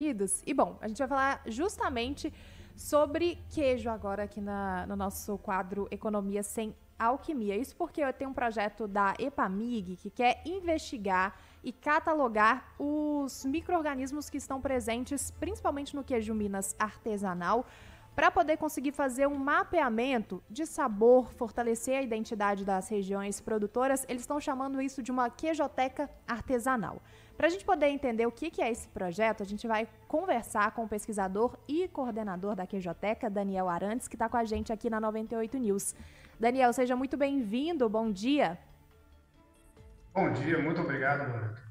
E bom, a gente vai falar justamente sobre queijo agora aqui no nosso quadro Economia Sem Alquimia. Isso porque eu tenho um projeto da EPAMIG que quer investigar e catalogar os micro-organismos que estão presentes, principalmente no queijo Minas artesanal, para poder conseguir fazer um mapeamento de sabor, fortalecer a identidade das regiões produtoras. Eles estão chamando isso de uma queijoteca artesanal. Para a gente poder entender o que é esse projeto, a gente vai conversar com o pesquisador e coordenador da Queijoteca, Daniel Arantes, que está com a gente aqui na 98 News. Daniel, seja muito bem-vindo, bom dia. Bom dia, muito obrigado, Loreto.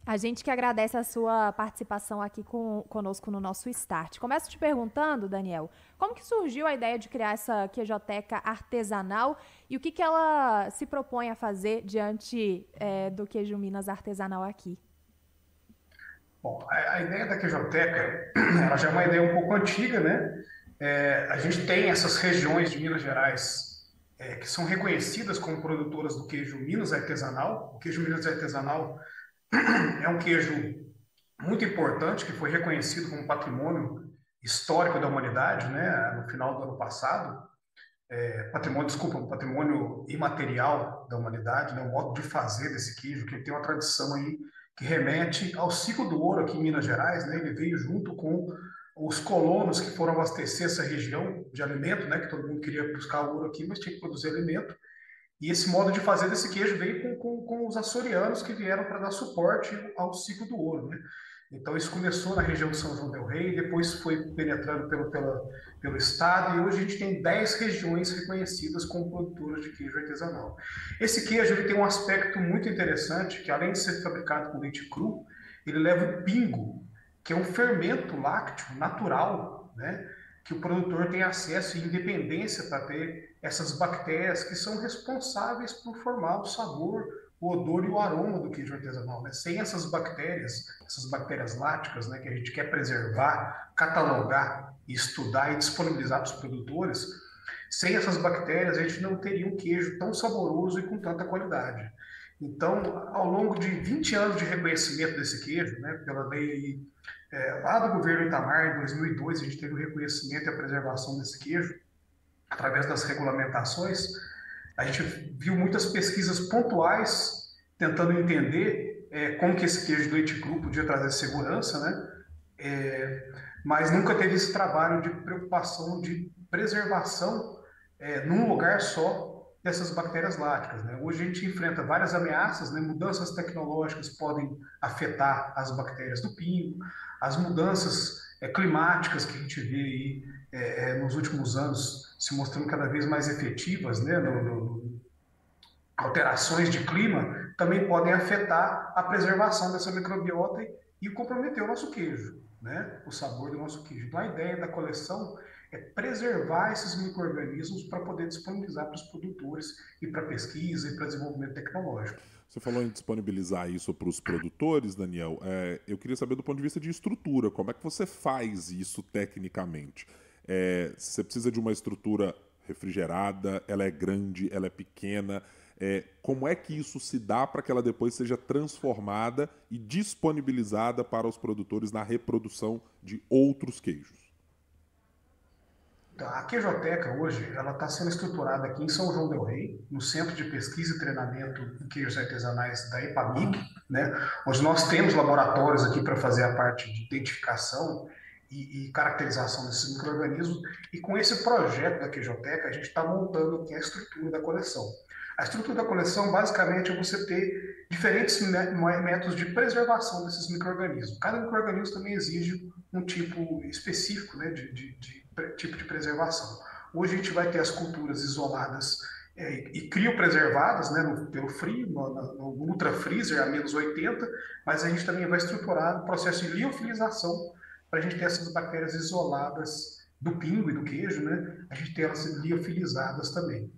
A gente que agradece a sua participação aqui conosco no nosso Start. Começo te perguntando, Daniel, como que surgiu a ideia de criar essa queijoteca artesanal e o que ela se propõe a fazer diante do queijo Minas artesanal aqui? Bom, a ideia da queijoteca, ela já é uma ideia um pouco antiga, né? A gente tem essas regiões de Minas Gerais que são reconhecidas como produtoras do queijo Minas artesanal. O queijo Minas artesanal é um queijo muito importante que foi reconhecido como patrimônio histórico da humanidade, né? No final do ano passado. Um patrimônio imaterial da humanidade, né, o modo de fazer desse queijo, que tem uma tradição aí que remete ao ciclo do ouro aqui em Minas Gerais, né, ele veio junto com os colonos que foram abastecer essa região de alimento, né, que todo mundo queria buscar ouro aqui, mas tinha que produzir alimento, e esse modo de fazer desse queijo veio com os açorianos que vieram para dar suporte ao ciclo do ouro, né? Então isso começou na região de São João del Rei, depois foi penetrando pelo estado, e hoje a gente tem 10 regiões reconhecidas como produtoras de queijo artesanal. Esse queijo ele tem um aspecto muito interessante, que além de ser fabricado com leite cru, ele leva o pingo, que é um fermento lácteo natural, né? Que o produtor tem acesso e independência para ter essas bactérias que são responsáveis por formar o sabor, o odor e o aroma do queijo artesanal. Né? Sem essas bactérias láticas, né, que a gente quer preservar, catalogar, estudar e disponibilizar para os produtores, sem essas bactérias a gente não teria um queijo tão saboroso e com tanta qualidade. Então, ao longo de 20 anos de reconhecimento desse queijo, né, pela lei lá do governo Itamar, em 2002, a gente teve o reconhecimento e a preservação desse queijo através das regulamentações. A gente viu muitas pesquisas pontuais tentando entender como que esse queijo do leite cru podia trazer segurança, né? Mas nunca teve esse trabalho de preocupação de preservação num lugar só dessas bactérias láticas. Né? Hoje a gente enfrenta várias ameaças, né? Mudanças tecnológicas podem afetar as bactérias do pingo, as mudanças climáticas que a gente vê aí nos últimos anos se mostrando cada vez mais efetivas, né? Alterações de clima também podem afetar a preservação dessa microbiota e comprometer o nosso queijo, né? O sabor do nosso queijo. Então, a ideia da coleção é preservar esses micro-organismos para poder disponibilizar para os produtores e para pesquisa e para desenvolvimento tecnológico. Você falou em disponibilizar isso para os produtores, Daniel. Eu queria saber do ponto de vista de estrutura, como é que você faz isso tecnicamente? Você precisa de uma estrutura refrigerada, ela é grande, ela é pequena. Como é que isso se dá para que ela depois seja transformada e disponibilizada para os produtores na reprodução de outros queijos? Então, a queijoteca hoje ela está sendo estruturada aqui em São João del Rei, no Centro de Pesquisa e Treinamento em Queijos Artesanais da EPAMIG, né, onde nós temos laboratórios aqui para fazer a parte de identificação e caracterização desses micro-organismos. E com esse projeto da queijoteca, a gente está montando aqui a estrutura da coleção. A estrutura da coleção, basicamente, é você ter diferentes métodos de preservação desses micro-organismos. Cada micro-organismo também exige um tipo específico, né, de tipo de preservação. Hoje a gente vai ter as culturas isoladas e criopreservadas, né, pelo frio, no ultra freezer a -80, mas a gente também vai estruturar o processo de liofilização para a gente ter essas bactérias isoladas do pingo e do queijo, né, a gente ter elas liofilizadas também.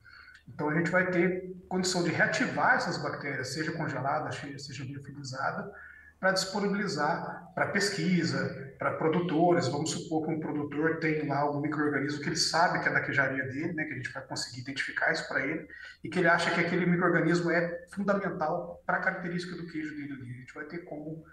Então a gente vai ter condição de reativar essas bactérias, seja congelada, seja liofilizada, para disponibilizar para pesquisa, para produtores. Vamos supor que um produtor tem lá um micro-organismo que ele sabe que é da queijaria dele, né, que a gente vai conseguir identificar isso para ele, e que ele acha que aquele micro-organismo é fundamental para a característica do queijo dele ali. A gente vai ter como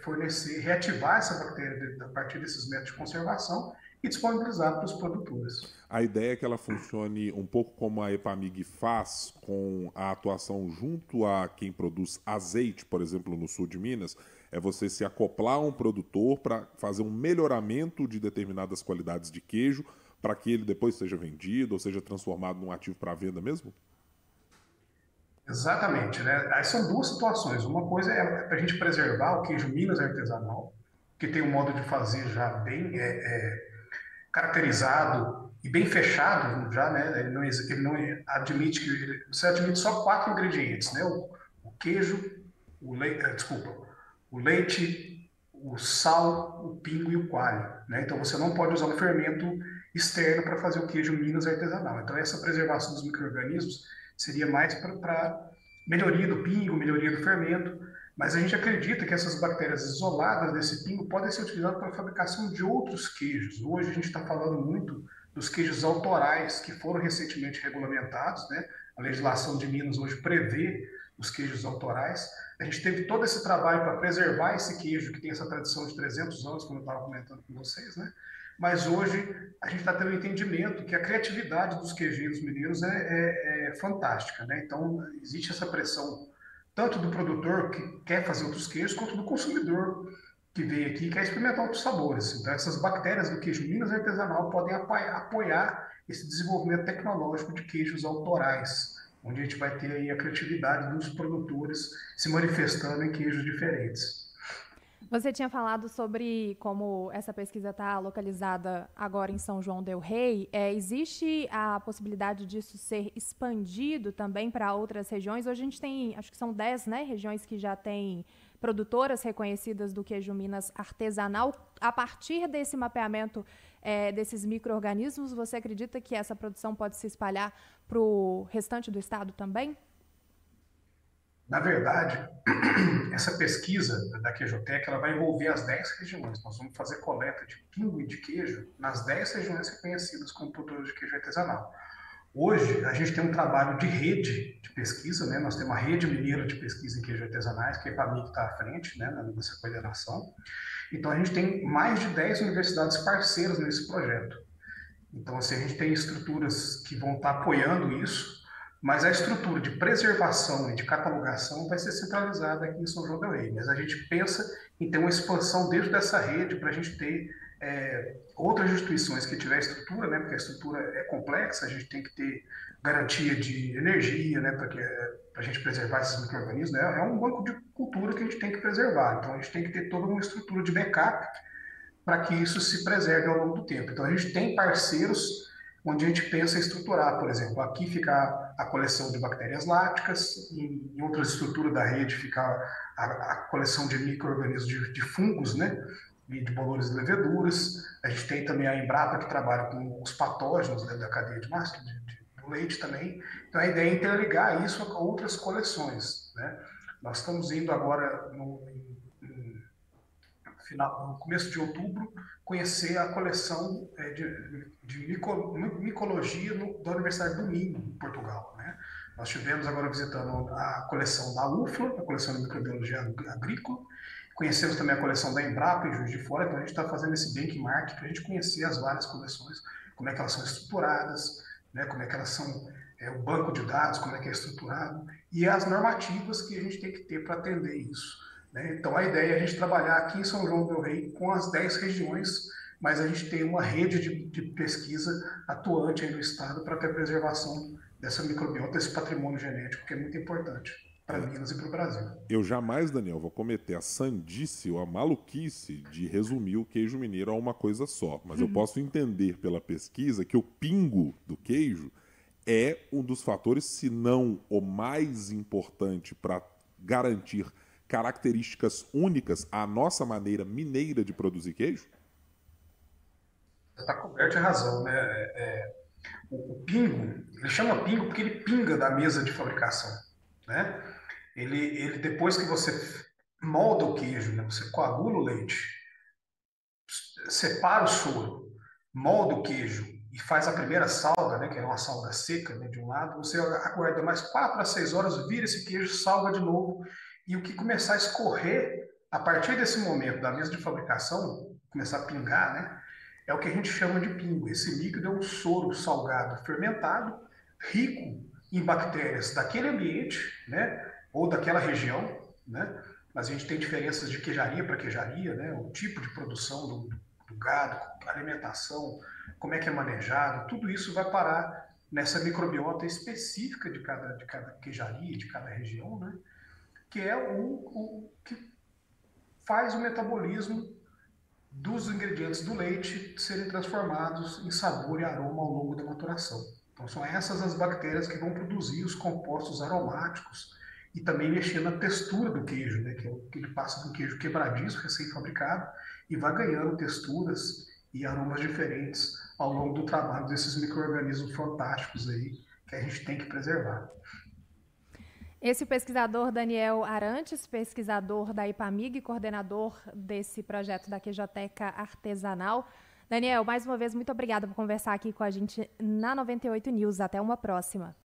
fornecer, reativar essa bactéria a partir desses métodos de conservação e disponibilizar para os produtores. A ideia é que ela funcione um pouco como a Epamig faz com a atuação junto a quem produz azeite, por exemplo, no sul de Minas, é você se acoplar a um produtor para fazer um melhoramento de determinadas qualidades de queijo para que ele depois seja vendido ou seja transformado num ativo para venda mesmo? Exatamente, né? Aí são duas situações. Uma coisa é para a gente preservar o queijo Minas artesanal, que tem um modo de fazer já bem caracterizado e bem fechado já, né? Ele não admite que você admite só 4 ingredientes, né? O queijo, o leite, o sal, o pingo e o coalho, né? Então você não pode usar um fermento externo para fazer o queijo Minas artesanal. Então essa preservação dos micro-organismos seria mais para melhoria do pingo, melhoria do fermento, mas a gente acredita que essas bactérias isoladas desse pingo podem ser utilizadas para a fabricação de outros queijos. Hoje a gente está falando muito dos queijos autorais, que foram recentemente regulamentados, né? A legislação de Minas hoje prevê os queijos autorais. A gente teve todo esse trabalho para preservar esse queijo, que tem essa tradição de 300 anos, como eu estava comentando com vocês, né? Mas hoje a gente está tendo um entendimento que a criatividade dos queijeiros mineiros é fantástica, né? Então existe essa pressão tanto do produtor que quer fazer outros queijos, quanto do consumidor que vem aqui e quer experimentar outros sabores. Então essas bactérias do queijo Minas artesanal podem apoiar esse desenvolvimento tecnológico de queijos autorais, onde a gente vai ter aí a criatividade dos produtores se manifestando em queijos diferentes. Você tinha falado sobre como essa pesquisa está localizada agora em São João del Rei. Existe a possibilidade disso ser expandido também para outras regiões? Hoje a gente tem, acho que são 10, né, regiões que já têm produtoras reconhecidas do queijo Minas artesanal. A partir desse mapeamento desses micro-organismos, você acredita que essa produção pode se espalhar para o restante do estado também? Na verdade, essa pesquisa da Queijoteca ela vai envolver as 10 regiões. Nós vamos fazer coleta de pingo e de queijo nas 10 regiões reconhecidas como produtoras de queijo artesanal. Hoje, a gente tem um trabalho de rede de pesquisa, né? Nós temos uma rede mineira de pesquisa em queijo artesanais, que é para mim que está à frente, né, nessa coordenação. Então, a gente tem mais de 10 universidades parceiras nesse projeto. Então, assim, a gente tem estruturas que vão estar apoiando isso, mas a estrutura de preservação e de catalogação vai ser centralizada aqui em São João del Rei. Mas a gente pensa em ter uma expansão dentro dessa rede para a gente ter outras instituições que tiver estrutura, né? Porque a estrutura é complexa, a gente tem que ter garantia de energia, né? Para a gente preservar esses micro-organismos, né? É um banco de cultura que a gente tem que preservar. Então a gente tem que ter toda uma estrutura de backup para que isso se preserve ao longo do tempo. Então a gente tem parceiros onde a gente pensa em estruturar, por exemplo, aqui fica a coleção de bactérias láticas, em outras estruturas da rede fica a coleção de micro-organismos de fungos, né, e de bolores e leveduras. A gente tem também a Embrapa, que trabalha com os patógenos, né, da cadeia do leite também. Então a ideia é interligar isso a outras coleções, né? Nós estamos indo agora no começo de outubro, conhecer a coleção de micologia da Universidade do Minho, em Portugal, né? Nós estivemos agora visitando a coleção da UFLA, a coleção de microbiologia agrícola, conhecemos também a coleção da Embrapa em Juiz de Fora, então a gente está fazendo esse benchmark para a gente conhecer as várias coleções, como é que elas são estruturadas, né? Como é que elas são, o banco de dados, como é que é estruturado, e as normativas que a gente tem que ter para atender isso. Então, a ideia é a gente trabalhar aqui em São João del Rei com as 10 regiões, mas a gente tem uma rede de pesquisa atuante aí no estado para ter a preservação dessa microbiota, desse patrimônio genético, que é muito importante para Minas e para o Brasil. Eu jamais, Daniel, vou cometer a sandice ou a maluquice de resumir o queijo mineiro a uma coisa só, mas eu posso entender pela pesquisa que o pingo do queijo é um dos fatores, se não o mais importante para garantir características únicas à nossa maneira mineira de produzir queijo? Você está coberto de razão, né? O pingo, ele chama pingo porque ele pinga da mesa de fabricação, né? Ele depois que você molda o queijo, né? Você coagula o leite, separa o soro, molda o queijo e faz a primeira salga, né? Que é uma salga seca, né, de um lado, você aguarda mais 4 a 6 horas, vira esse queijo, salga de novo, e o que começar a escorrer A partir desse momento da mesa de fabricação, começar a pingar, né? É o que a gente chama de pingo. Esse líquido é um soro salgado fermentado, rico em bactérias daquele ambiente, né? Ou daquela região, né? Mas a gente tem diferenças de queijaria para queijaria, né? O tipo de produção do gado, a alimentação, como é que é manejado, tudo isso vai parar nessa microbiota específica de cada queijaria, de cada região, né? Que é o que faz o metabolismo dos ingredientes do leite serem transformados em sabor e aroma ao longo da maturação. Então, são essas as bactérias que vão produzir os compostos aromáticos e também mexer na textura do queijo, né, que é o que ele passa do queijo quebradiço, recém-fabricado, e vai ganhando texturas e aromas diferentes ao longo do trabalho desses micro-organismos fantásticos aí que a gente tem que preservar. Esse pesquisador Daniel Arantes, pesquisador da IPAMIG, coordenador desse projeto da Queijoteca Artesanal. Daniel, mais uma vez, muito obrigada por conversar aqui com a gente na 98 News. Até uma próxima.